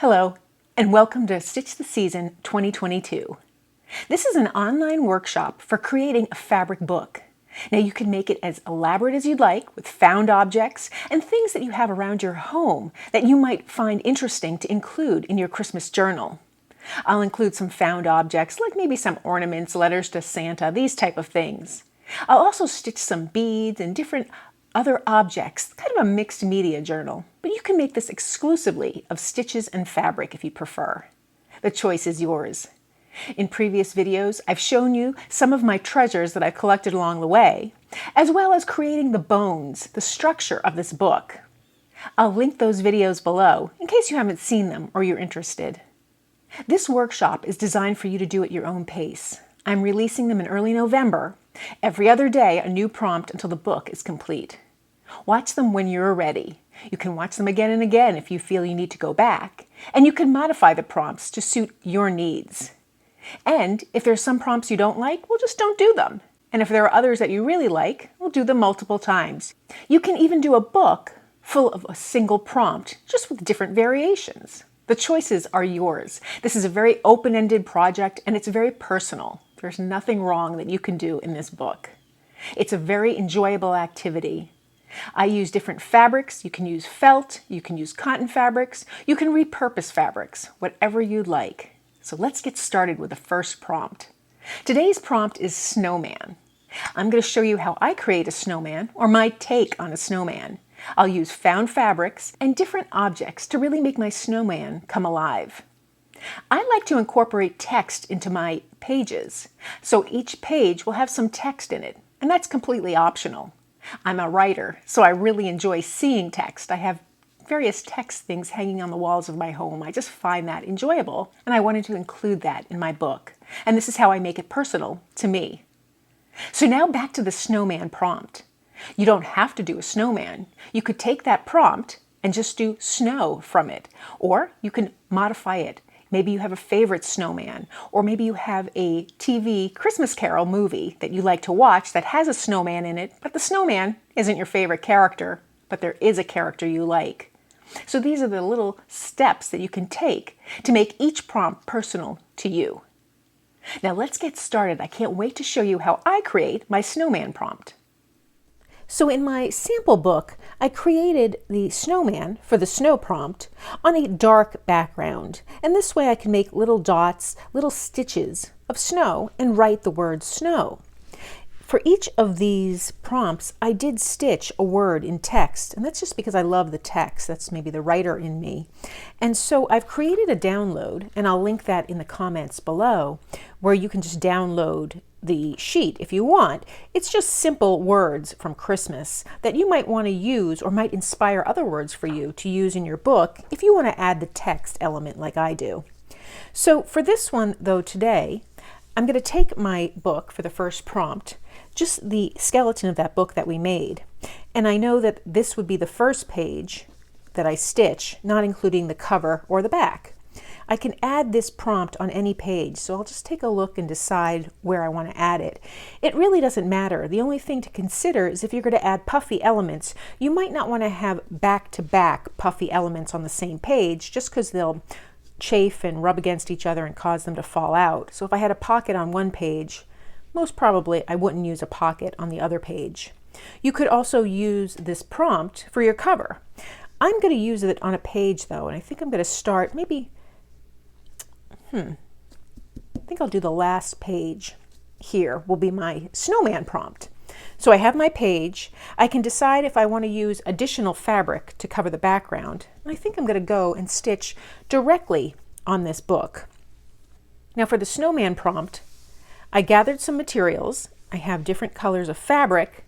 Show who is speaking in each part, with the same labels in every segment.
Speaker 1: Hello, and welcome to Stitch the Season 2022. This is an online workshop for creating a fabric book. Now you can make it as elaborate as you'd like with found objects and things that you have around your home that you might find interesting to include in your Christmas journal. I'll include some found objects like maybe some ornaments, letters to Santa, these type of things. I'll also stitch some beads and different other objects, kind of a mixed media journal, but you can make this exclusively of stitches and fabric if you prefer. The choice is yours. In previous videos, I've shown you some of my treasures that I've collected along the way, as well as creating the bones, the structure of this book. I'll link those videos below in case you haven't seen them or you're interested. This workshop is designed for you to do at your own pace. I'm releasing them in early November. Every other day, a new prompt until the book is complete. Watch them when you're ready. You can watch them again and again if you feel you need to go back, and you can modify the prompts to suit your needs. And if there's some prompts you don't like, well, just don't do them. And if there are others that you really like, we'll do them multiple times. You can even do a book full of a single prompt, just with different variations. The choices are yours. This is a very open-ended project, and it's very personal. There's nothing wrong that you can do in this book. It's a very enjoyable activity. I use different fabrics. You can use felt, you can use cotton fabrics, you can repurpose fabrics, whatever you'd like. So let's get started with the first prompt. Today's prompt is Snowman. I'm going to show you how I create a snowman, or my take on a snowman. I'll use found fabrics and different objects to really make my snowman come alive. I like to incorporate text into my pages, so each page will have some text in it, and that's completely optional. I'm a writer, so I really enjoy seeing text. I have various text things hanging on the walls of my home. I just find that enjoyable, and I wanted to include that in my book. And this is how I make it personal to me. So now back to the snowman prompt. You don't have to do a snowman. You could take that prompt and just do snow from it, or you can modify it. Maybe you have a favorite snowman, or maybe you have a TV Christmas Carol movie that you like to watch that has a snowman in it, but the snowman isn't your favorite character, but there is a character you like. So these are the little steps that you can take to make each prompt personal to you. Now let's get started. I can't wait to show you how I create my snowman prompt. So in my sample book, I created the snowman for the snow prompt on a dark background. And this way I can make little dots, little stitches of snow and write the word snow. For each of these prompts, I did stitch a word in text, and that's just because I love the text. That's maybe the writer in me. And so I've created a download, and I'll link that in the comments below, where you can just download the sheet if you want. It's just simple words from Christmas that you might want to use or might inspire other words for you to use in your book if you want to add the text element like I do. So for this one, though, today, I'm going to take my book for the first prompt, just the skeleton of that book that we made. And I know that this would be the first page that I stitch, not including the cover or the back. I can add this prompt on any page, so I'll just take a look and decide where I want to add it. It really doesn't matter. The only thing to consider is if you're going to add puffy elements, you might not want to have back-to-back puffy elements on the same page just because they'll chafe and rub against each other and cause them to fall out. So if I had a pocket on one page, most probably I wouldn't use a pocket on the other page. You could also use this prompt for your cover. I'm going to use it on a page though, and I think I'm going to start maybe, I think I'll do the last page here will be my snowman prompt. So I have my page. I can decide if I want to use additional fabric to cover the background. And I think I'm going to go and stitch directly on this book. Now for the snowman prompt, I gathered some materials. I have different colors of fabric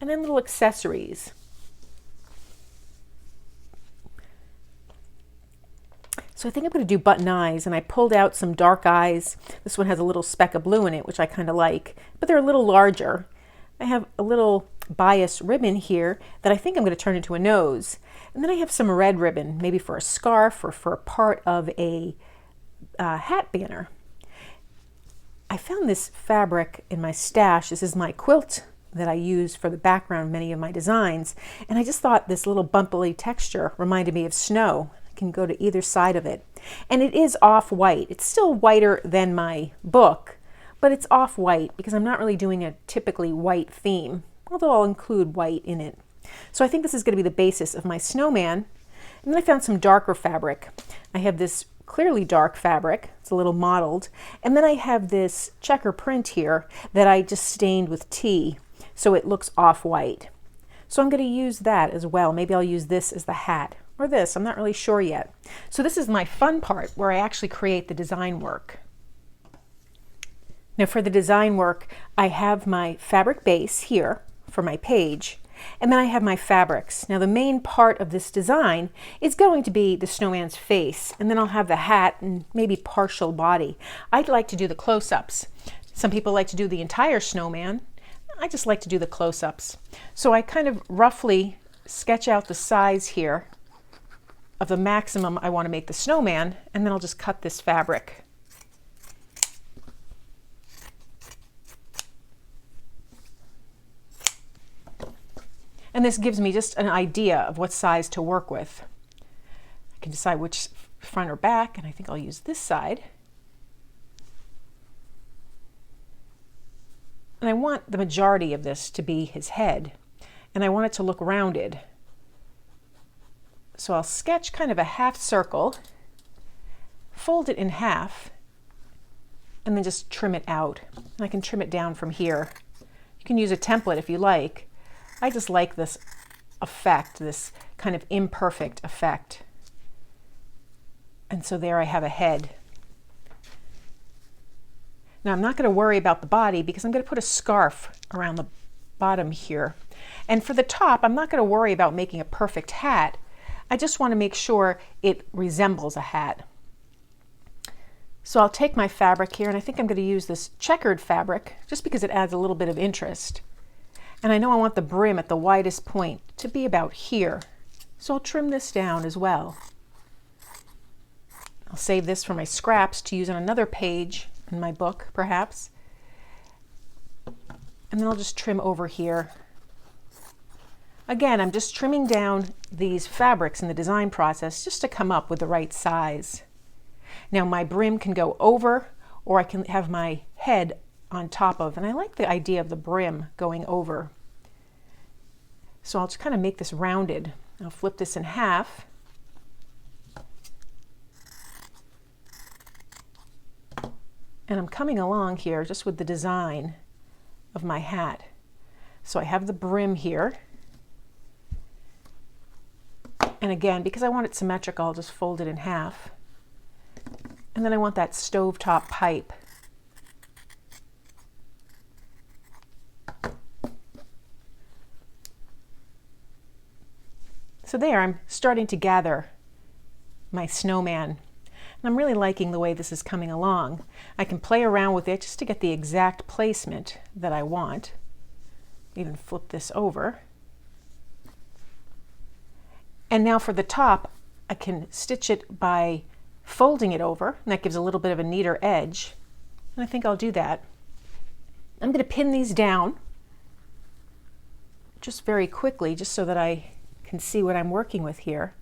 Speaker 1: and then little accessories. So I think I'm going to do button eyes, and I pulled out some dark eyes. This one has a little speck of blue in it, which I kind of like, but they're a little larger. I have a little bias ribbon here that I think I'm going to turn into a nose. And then I have some red ribbon, maybe for a scarf or for a part of a hat banner. I found this fabric in my stash. This is my quilt that I use for the background of many of my designs. And I just thought this little bumpy texture reminded me of snow. can go to either side of it. And it is off-white. It's still whiter than my book, but it's off-white because I'm not really doing a typically white theme, although I'll include white in it. So I think this is going to be the basis of my snowman. And then I found some darker fabric. I have this clearly dark fabric. It's a little mottled. And then I have this checker print here that I just stained with tea, so it looks off-white. So I'm going to use that as well. Maybe I'll use this as the hat, or this. I'm not really sure yet. So this is my fun part where I actually create the design work. Now for the design work, I have my fabric base here for my page, and then I have my fabrics. Now the main part of this design is going to be the snowman's face, and then I'll have the hat and maybe partial body. I'd like to do the close-ups. Some people like to do the entire snowman. I just like to do the close-ups. So I kind of roughly sketch out the size here of the maximum I want to make the snowman, and then I'll just cut this fabric. And this gives me just an idea of what size to work with. I can decide which front or back, and I think I'll use this side. And I want the majority of this to be his head, and I want it to look rounded. So I'll sketch kind of a half circle, fold it in half, and then just trim it out. And I can trim it down from here. You can use a template if you like. I just like this effect, this kind of imperfect effect. And so there I have a head. Now I'm not going to worry about the body because I'm going to put a scarf around the bottom here. And for the top, I'm not going to worry about making a perfect hat. I just want to make sure it resembles a hat. So I'll take my fabric here, and I think I'm going to use this checkered fabric just because it adds a little bit of interest. And I know I want the brim at the widest point to be about here. So I'll trim this down as well. I'll save this for my scraps to use on another page in my book, perhaps. And then I'll just trim over here. Again, I'm just trimming down these fabrics in the design process just to come up with the right size. Now my brim can go over, or I can have my head on top of, and I like the idea of the brim going over. So I'll just kind of make this rounded. I'll flip this in half. And I'm coming along here just with the design of my hat. So I have the brim here. And again, because I want it symmetrical, I'll just fold it in half. And then I want that stovetop pipe. So there, I'm starting to gather my snowman. And I'm really liking the way this is coming along. I can play around with it just to get the exact placement that I want. Even flip this over. And now for the top, I can stitch it by folding it over, and that gives a little bit of a neater edge. And I think I'll do that. I'm going to pin these down just very quickly, just so that I can see what I'm working with here.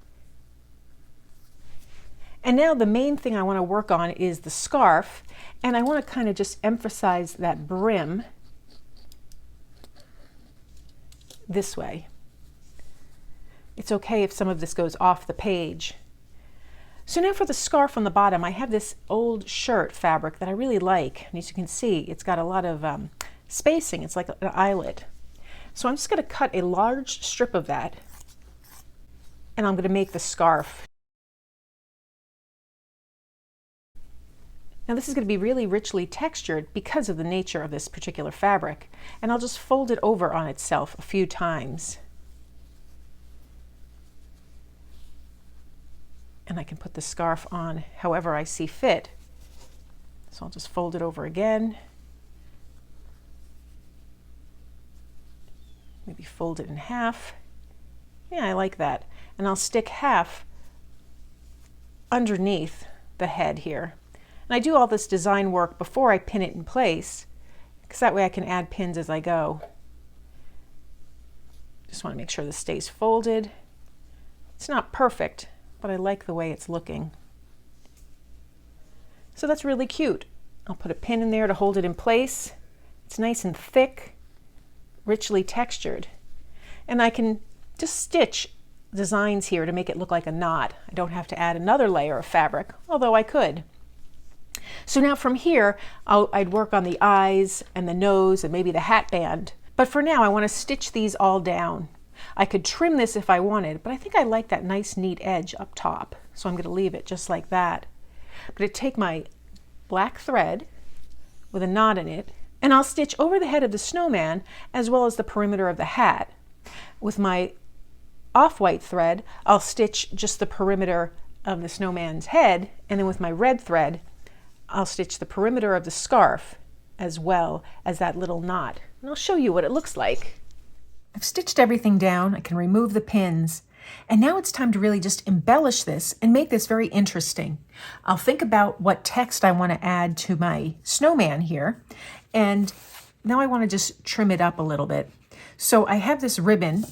Speaker 1: And now the main thing I want to work on is the scarf, and I want to kind of just emphasize that brim this way. It's okay if some of this goes off the page. So now for the scarf on the bottom, I have this old shirt fabric that I really like, and as you can see, it's got a lot of spacing. It's like an eyelet. So I'm just going to cut a large strip of that, and I'm going to make the scarf. Now this is going to be really richly textured because of the nature of this particular fabric, and I'll just fold it over on itself a few times. And I can put the scarf on however I see fit. So I'll just fold it over again. Maybe fold it in half. Yeah, I like that. And I'll stick half underneath the head here. And I do all this design work before I pin it in place, because that way I can add pins as I go. Just want to make sure this stays folded. It's not perfect, but I like the way it's looking. So that's really cute. I'll put a pin in there to hold it in place. It's nice and thick, richly textured. And I can just stitch designs here to make it look like a knot. I don't have to add another layer of fabric, although I could. So now from here, I'd work on the eyes and the nose and maybe the hat band. But for now, I want to stitch these all down. I could trim this if I wanted, but I think I like that nice neat edge up top. So I'm going to leave it just like that. I'm going to take my black thread with a knot in it, and I'll stitch over the head of the snowman as well as the perimeter of the hat. With my off-white thread, I'll stitch just the perimeter of the snowman's head, and then with my red thread, I'll stitch the perimeter of the scarf as well as that little knot. And I'll show you what it looks like. I've stitched everything down. I can remove the pins. And now it's time to really just embellish this and make this very interesting. I'll think about what text I want to add to my snowman here. And now I want to just trim it up a little bit. So I have this ribbon.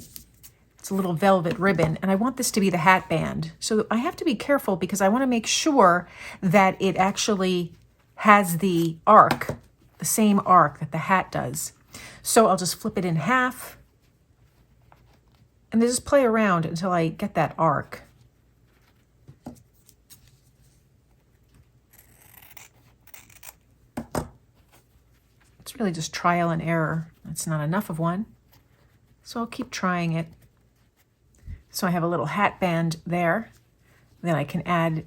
Speaker 1: It's a little velvet ribbon, and I want this to be the hat band. So I have to be careful because I want to make sure that it actually has the arc, the same arc that the hat does. So I'll just flip it in half and then just play around until I get that arc. It's really just trial and error. It's not enough of one, so I'll keep trying it. So I have a little hat band there. Then I can add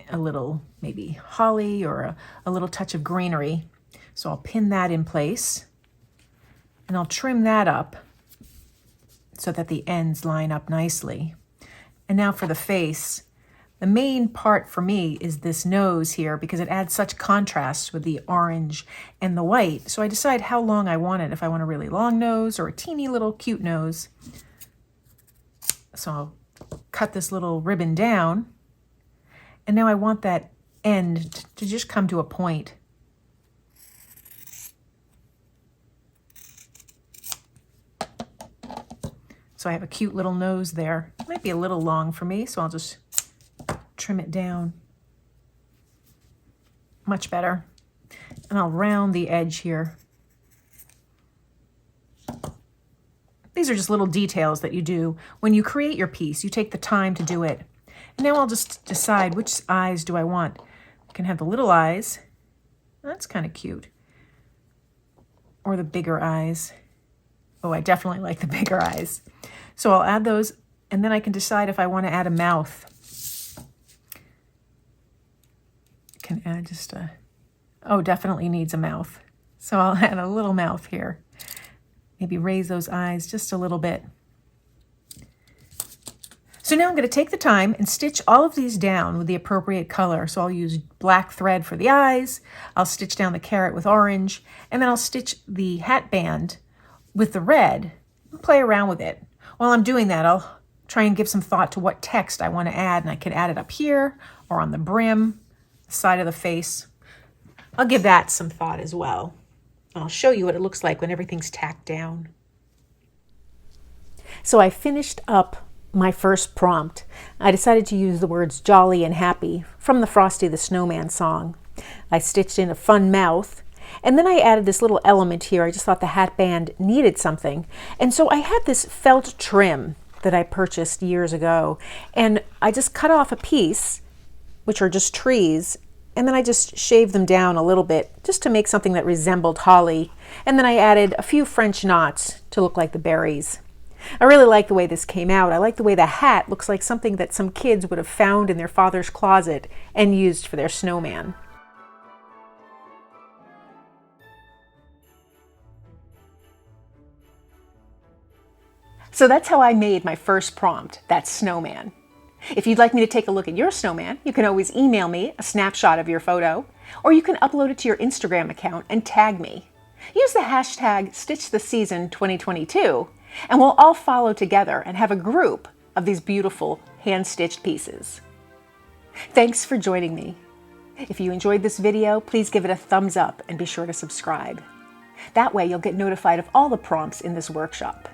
Speaker 1: a little maybe holly or a little touch of greenery. So I'll pin that in place and I'll trim that up so that the ends line up nicely. And now for the face. The main part for me is this nose here because it adds such contrast with the orange and the white. So I decide how long I want it, if I want a really long nose or a teeny little cute nose. So I'll cut this little ribbon down. And now I want that end to just come to a point. So I have a cute little nose there. It might be a little long for me, so I'll just trim it down. Much better. And I'll round the edge here. These are just little details that you do when you create your piece. You take the time to do it. And now I'll just decide which eyes do I want. I can have the little eyes. That's kind of cute. Or the bigger eyes. Oh, I definitely like the bigger eyes. So I'll add those, and then I can decide if I want to add a mouth. I can add just a, oh, definitely needs a mouth. So I'll add a little mouth here. Maybe raise those eyes just a little bit. So now I'm going to take the time and stitch all of these down with the appropriate color. So I'll use black thread for the eyes. I'll stitch down the carrot with orange, and then I'll stitch the hat band with the red and play around with it. While I'm doing that, I'll try and give some thought to what text I want to add, and I can add it up here or on the brim, the side of the face. I'll give that some thought as well. I'll show you what it looks like when everything's tacked down. So I finished up my first prompt. I decided to use the words jolly and happy from the Frosty the Snowman song. I stitched in a fun mouth, and then I added this little element here. I just thought the hat band needed something. And so I had this felt trim that I purchased years ago, and I just cut off a piece, which are just trees, and then I just shaved them down a little bit just to make something that resembled holly. And then I added a few French knots to look like the berries. I really like the way this came out. I like the way the hat looks like something that some kids would have found in their father's closet and used for their snowman. So that's how I made my first prompt, that snowman. If you'd like me to take a look at your snowman, you can always email me a snapshot of your photo, or you can upload it to your Instagram account and tag me. Use the hashtag StitchTheSeason2022, and we'll all follow together and have a group of these beautiful hand-stitched pieces. Thanks for joining me. If you enjoyed this video, please give it a thumbs up and be sure to subscribe. That way you'll get notified of all the prompts in this workshop.